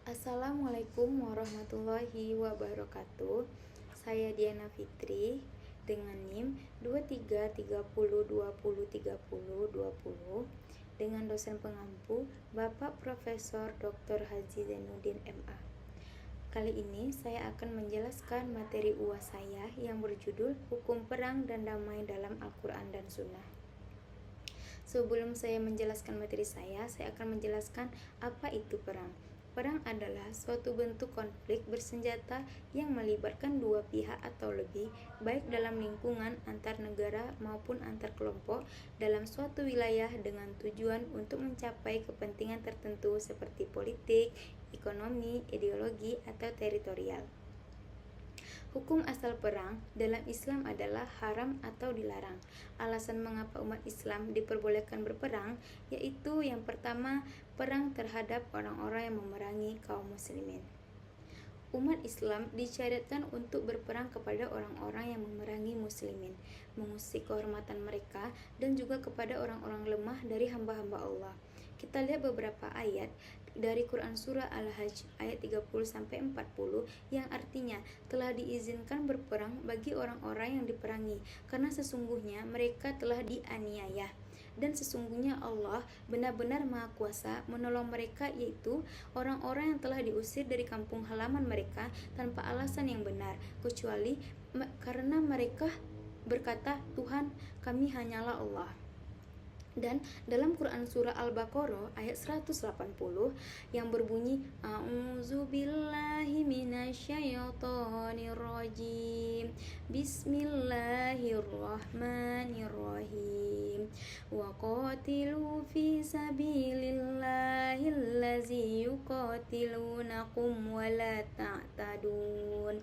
Assalamualaikum warahmatullahi wabarakatuh. Saya Diana Fitri dengan NIM 2330203020 dengan dosen pengampu Bapak Profesor Dr. Haji Zainuddin MA. Kali ini saya akan menjelaskan materi UAS saya yang berjudul Hukum Perang dan Damai dalam Al-Quran dan Sunnah. Sebelum saya menjelaskan materi saya akan menjelaskan apa itu perang. Perang adalah suatu bentuk konflik bersenjata yang melibatkan dua pihak atau lebih, baik dalam lingkungan antar negara maupun antar kelompok dalam suatu wilayah dengan tujuan untuk mencapai kepentingan tertentu seperti politik, ekonomi, ideologi, atau teritorial. Hukum asal perang dalam Islam adalah haram atau dilarang. Alasan mengapa umat Islam diperbolehkan berperang yaitu yang pertama, perang terhadap orang-orang yang memerangi kaum muslimin. Umat Islam disyariatkan untuk berperang kepada orang-orang yang memerangi muslimin, mengusik kehormatan mereka dan juga kepada orang-orang lemah dari hamba-hamba Allah. Kita lihat beberapa ayat dari Quran Surah Al-Hajj ayat 30-40 yang artinya telah diizinkan berperang bagi orang-orang yang diperangi karena sesungguhnya mereka telah dianiaya. Dan sesungguhnya Allah benar-benar Maha Kuasa menolong mereka, yaitu orang-orang yang telah diusir dari kampung halaman mereka tanpa alasan yang benar, kecuali karena mereka berkata, Tuhan kami hanyalah Allah. Dan dalam Quran Surah Al-Baqarah ayat 180 yang berbunyi A'udzubillahi minasyaitonirrajim Bismillahirrahmanirrahim Wa qatilu fi sabilillahi allazi yuqatilunakum wa la ta'tadun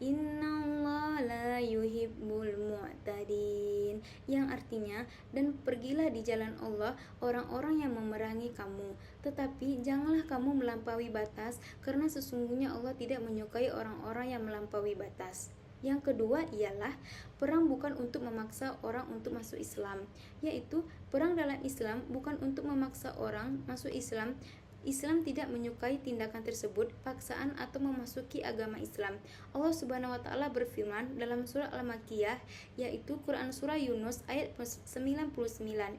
Innallaha la yuhibbul mu'tadin, yang artinya, dan pergilah di jalan Allah orang-orang yang memerangi kamu, tetapi janganlah kamu melampaui batas, karena sesungguhnya Allah tidak menyukai orang-orang yang melampaui batas. Yang kedua ialah perang bukan untuk memaksa orang untuk masuk Islam, yaitu perang dalam Islam bukan untuk memaksa orang masuk Islam. Islam tidak menyukai tindakan tersebut, paksaan atau memasuki agama Islam. Allah Subhanahu wa taala berfirman dalam surah Al-Makkiyah, yaitu Quran surah Yunus ayat 99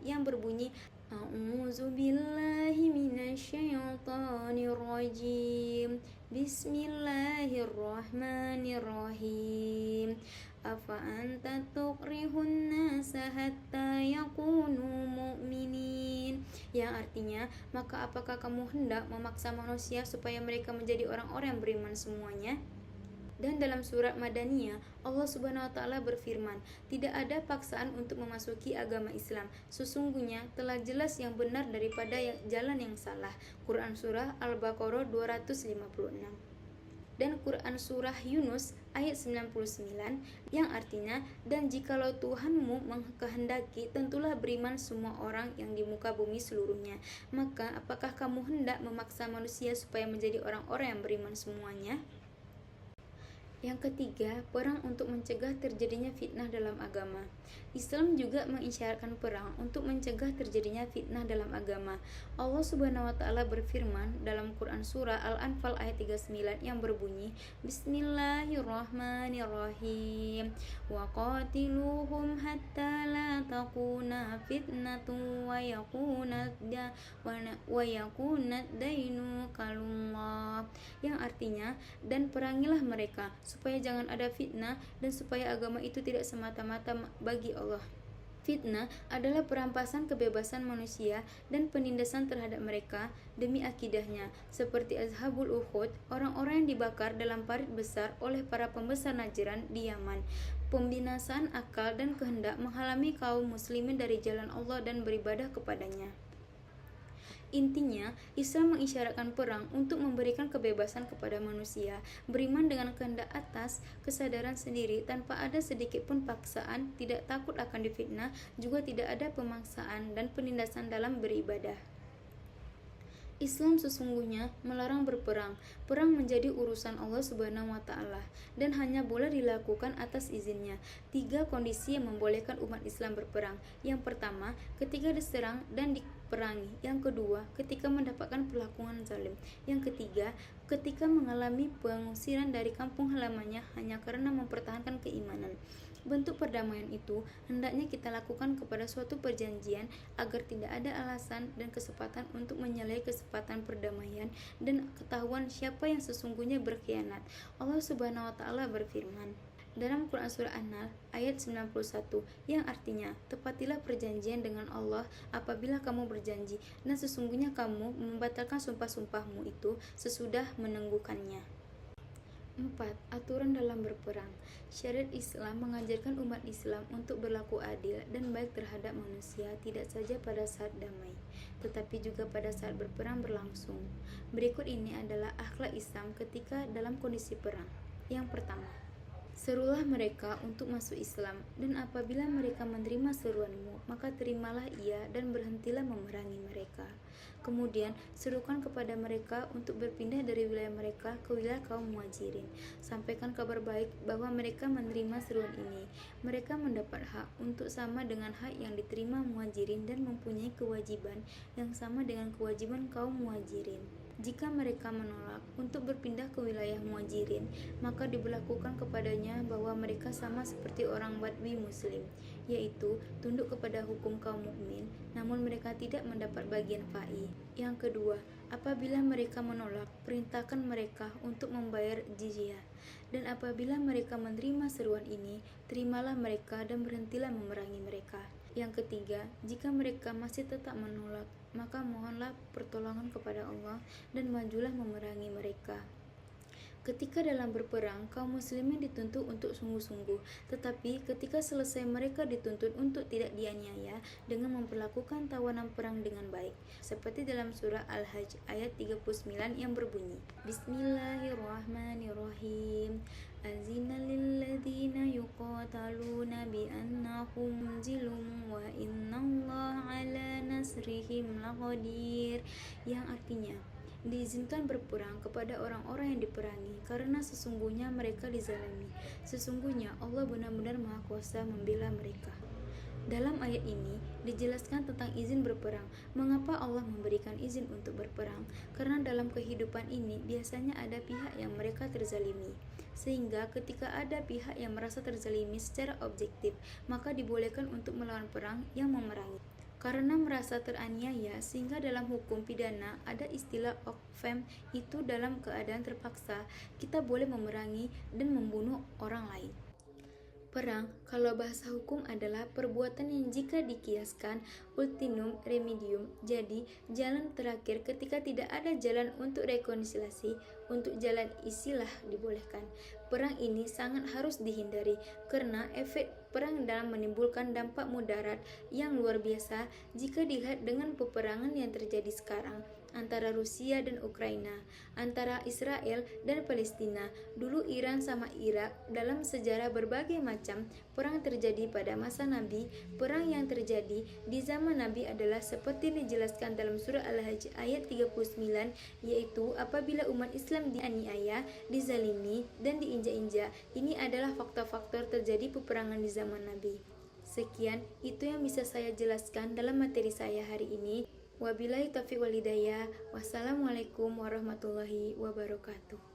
yang berbunyi A'udzubillahi minasyaitonirrajim Bismillahirrahmanirrahim Afa anta tukrihun nasa hatta yakunu mu'minin, yang artinya, maka apakah kamu hendak memaksa manusia supaya mereka menjadi orang-orang yang beriman semuanya? Dan dalam surat Madaniyah, Allah Subhanahu wa taala berfirman, tidak ada paksaan untuk memasuki agama Islam. Sesungguhnya telah jelas yang benar daripada jalan yang salah. Quran surah Al-Baqarah 256. Dan Quran surah Yunus ayat 99 yang artinya, dan jikalau Tuhanmu mengkehendaki tentulah beriman semua orang yang di muka bumi seluruhnya, maka apakah kamu hendak memaksa manusia supaya menjadi orang-orang yang beriman semuanya? Yang ketiga, perang untuk mencegah terjadinya fitnah dalam agama. Islam juga mengisyaratkan perang untuk mencegah terjadinya fitnah dalam agama. Allah Subhanahu wa taala berfirman dalam Quran surah Al-Anfal ayat 39 yang berbunyi Bismillahirrahmanirrahim Wa qatiluhum hatta la takuna fitnatun wa yakunat dainu kalullah, yang artinya, dan perangilah mereka supaya jangan ada fitnah dan supaya agama itu tidak semata-mata bagi Allah. Fitnah adalah perampasan kebebasan manusia dan penindasan terhadap mereka demi akidahnya, seperti Ashabul Uhud, orang-orang yang dibakar dalam parit besar oleh para pembesar Najran di Yaman, pembinasaan akal dan kehendak menghalangi kaum muslimin dari jalan Allah dan beribadah kepadanya. Intinya, Islam mengisyaratkan perang untuk memberikan kebebasan kepada manusia, beriman dengan kehendak atas kesadaran sendiri tanpa ada sedikit pun paksaan, tidak takut akan difitnah, juga tidak ada pemaksaan dan penindasan dalam beribadah. Islam sesungguhnya melarang berperang. Perang menjadi urusan Allah Subhanahu wa taala dan hanya boleh dilakukan atas izinnya. 3 kondisi yang membolehkan umat Islam berperang. Yang pertama, ketika diserang dan perangi. Yang kedua, ketika mendapatkan perlakuan zalim. Yang ketiga, ketika mengalami pengusiran dari kampung halamannya hanya karena mempertahankan keimanan. Bentuk perdamaian itu hendaknya kita lakukan kepada suatu perjanjian agar tidak ada alasan dan kesempatan untuk menyalahi kesempatan perdamaian dan ketahuan siapa yang sesungguhnya berkhianat. Allah Subhanahu wa taala berfirman dalam Quran Surah An-Nahl ayat 91 yang artinya, tepatilah perjanjian dengan Allah apabila kamu berjanji, dan sesungguhnya kamu membatalkan sumpah-sumpahmu itu sesudah menenggukannya. 4. Aturan dalam berperang. Syariat Islam mengajarkan umat Islam untuk berlaku adil dan baik terhadap manusia, tidak saja pada saat damai, tetapi juga pada saat berperang berlangsung. Berikut ini adalah akhlak Islam ketika dalam kondisi perang. Yang pertama, serulah mereka untuk masuk Islam, dan apabila mereka menerima seruanmu, maka terimalah ia dan berhentilah memerangi mereka. Kemudian, serukan kepada mereka untuk berpindah dari wilayah mereka ke wilayah kaum Muhajirin. Sampaikan kabar baik bahwa mereka menerima seruan ini. Mereka mendapat hak untuk sama dengan hak yang diterima Muhajirin dan mempunyai kewajiban yang sama dengan kewajiban kaum Muhajirin. Jika mereka menolak untuk berpindah ke wilayah Muhajirin, maka diberlakukan kepadanya bahwa mereka sama seperti orang Badui Muslim, yaitu tunduk kepada hukum kaum mukmin, namun mereka tidak mendapat bagian fai. Yang kedua, apabila mereka menolak, perintahkan mereka untuk membayar jizyah. Dan apabila mereka menerima seruan ini, terimalah mereka dan berhentilah memerangi mereka. Yang ketiga, jika mereka masih tetap menolak, maka mohonlah pertolongan kepada Allah dan majulah memerangi mereka. Ketika dalam berperang, kaum muslimin dituntut untuk sungguh-sungguh, tetapi ketika selesai mereka dituntut untuk tidak dianiaya dengan memperlakukan tawanan perang dengan baik. Seperti dalam surah Al-Hajj ayat 39 yang berbunyi, Bismillahirrahmanirrahim. Azina lilladzina yuqataluna bi annahum zilum wa innallaha ala nasrihim laqadir. Yang artinya, diizinkan berperang kepada orang-orang yang diperangi karena sesungguhnya mereka dizalimi. Sesungguhnya Allah benar-benar Maha Kuasa membela mereka. Dalam ayat ini dijelaskan tentang izin berperang. Mengapa Allah memberikan izin untuk berperang? Karena dalam kehidupan ini biasanya ada pihak yang mereka terzalimi. Sehingga ketika ada pihak yang merasa terzalimi secara objektif, maka dibolehkan untuk melawan perang yang memerangi. Karena merasa teraniaya, sehingga dalam hukum pidana ada istilah okfem, itu dalam keadaan terpaksa, kita boleh memerangi dan membunuh orang lain. Perang, kalau bahasa hukum adalah perbuatan yang jika dikiaskan ultimum remedium, jadi jalan terakhir ketika tidak ada jalan untuk rekonsiliasi, untuk jalan isilah dibolehkan. Perang ini sangat harus dihindari karena efek perang dalam menimbulkan dampak mudarat yang luar biasa jika dilihat dengan peperangan yang terjadi sekarang antara Rusia dan Ukraina, antara Israel dan Palestina, dulu Iran sama Irak. Dalam sejarah berbagai macam perang terjadi pada masa Nabi. Perang yang terjadi di zaman Nabi adalah seperti dijelaskan dalam surah Al-Hajj ayat 39, yaitu apabila umat Islam dianiaya, dizalimi, dan diinjak-injak. Ini adalah faktor-faktor terjadi peperangan di zaman Nabi. Sekian, itu yang bisa saya jelaskan dalam materi saya hari ini. Wabillahi taufiq wal hidayah. Wassalamualaikum warahmatullahi wabarakatuh.